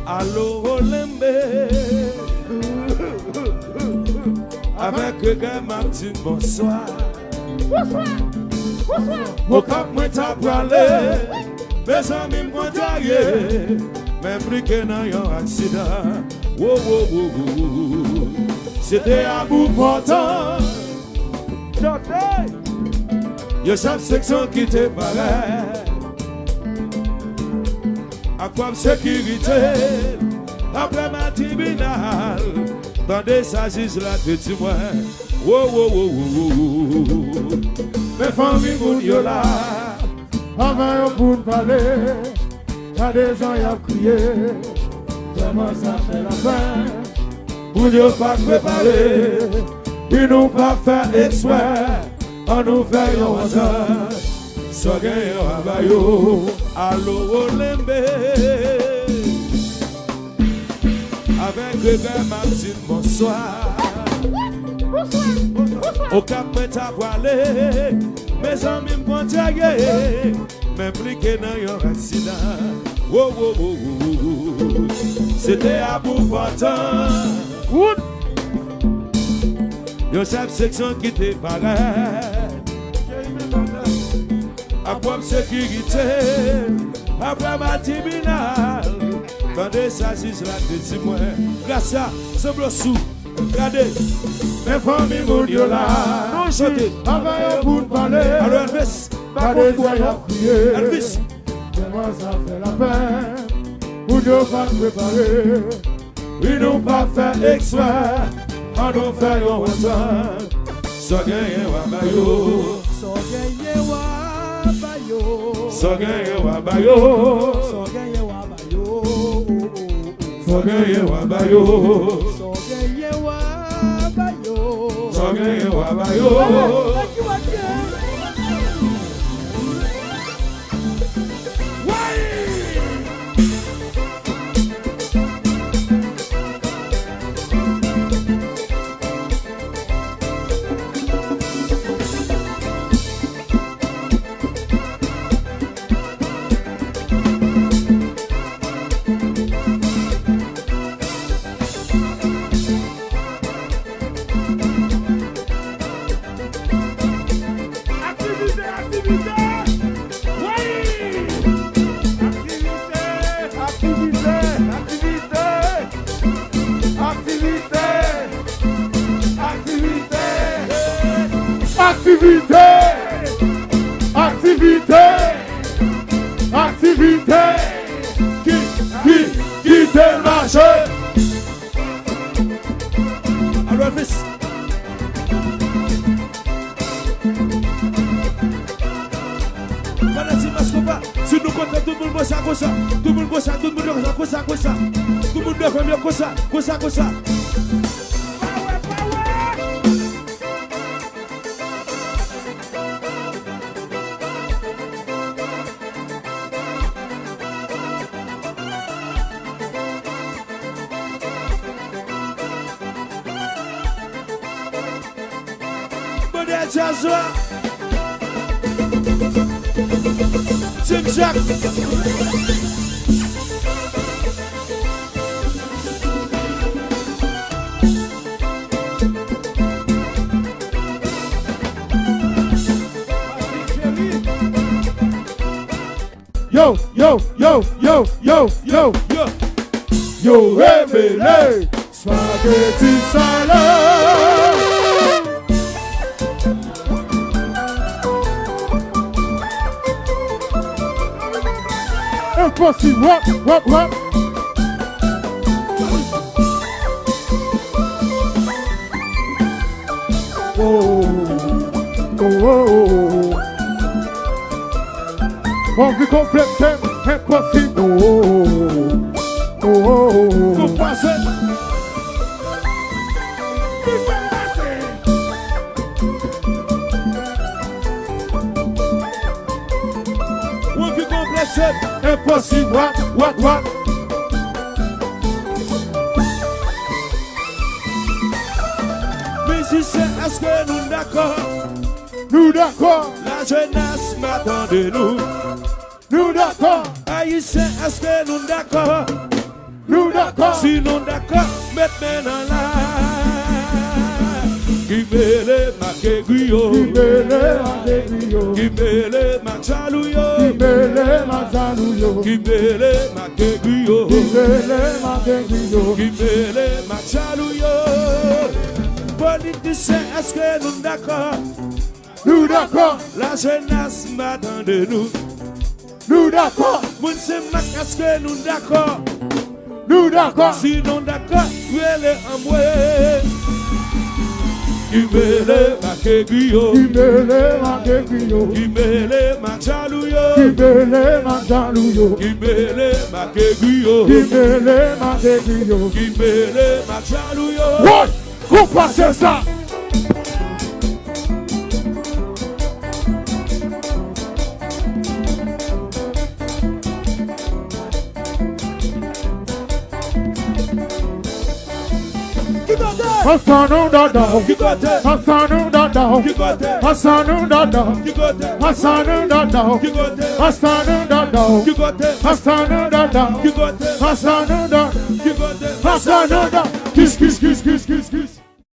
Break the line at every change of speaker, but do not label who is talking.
Allo Olembe. Avec le gars Martin, bonsoir.
Bonsoir.
Au cap, moi t'as parlé. Mes amis m'ont taillé. Même briqué dans un accident. Wow, wow, wow, wow. C'était à bout portant. Yo chaque section qui te paraît. À quoi sécurité. Après ma tribunal. Tandis ça juge la petite moi. Wow, wow, wow, wow. Mes familles moun yo là.
Avant yon pour parler, y'a des gens qui ont crié. Vraiment ça fait la fin.
Pour nous pas préparer, ils nous pas faire exprès. On nous fait yon hasard. So gen yon abayo. Allo Olembe. Avec le gars Martin, bonsoir. Au cap, moi t'as voilé. Mes amis m'ont taillé. M'impliqué dans un accident. Wow, wow, wow, wow. C'était à bout portant. Yo chaque section qui te paraît. Après sécurité. Après ma tribunal. Tandis ça juge la petite moi. Gracia, c'est blossou. Regardez. Mes familles moun yo là. Non chantez.
Avant yon pour parler,
Alors Elvis.
y'a des gens qui ont crié.
Elvis.
Vraiment ça fait la peine. Pour nous pas préparer.
Ils n'ont pas fait exprès. On nous fait yon hasard. So gen yon abayo.
So gagné wabayo.
So gen yon abayo.
So gagné wabayo.
So gen yon abayo.
So gagné wabayo.
So gen yon abayo.
Activité,
qui te marche. Alors Elvis. Si nous comptons tout le monde bosse comme ça, tout le monde bosse, tout le monde comme ça, tout le monde fait mieux comme ça. Tim Jack.
Yo, révélé, spaghetti salade. Impossible, what? Oh. On vit complexe, impossible.
Vous passez. On vit complexe, impossible. What? Musiciens, est-ce que nous d'accord?
Nous d'accord.
La jeunesse m'attend de nous.
Nous d'accord.
Haïtiens, est-ce que nous d'accord?
Nous d'accord.
Sinon d'accord, mettez dans la. Qui mêle ma keguyo.
Qui mêle ma keguyo.
Qui mêle ma chalouyo.
Qui mêle ma chalouyo.
Qui mêle ma keguyo.
Qui mêle ma keguyo.
Qui mêle ma chalouyo. Politiciens, est-ce que nous d'accord?
Nous d'accord.
La jeunesse m'attend de nous.
Nous d'accord.
Moun se mak, est-ce que nous d'accord?
Nous d'accord.
Sinon d'accord, wele amwe. Qui mêle ma keguyo.
Qui mêle ma keguyo.
Qui mêle ma chalouyo.
Qui mêle ma chalouyo.
Qui mêle ma keguyo.
Qui mêle ma keguyo.
Qui mêle ma chalouyo.
What? Vous passez ça? Hassanu dada, Hassanu dada, Hassanu dada, Hassanu dada, Hassanu dada, Hassanu dada, Hassanu dada, Hassanu dada, kiss kiss kiss kiss kiss kiss.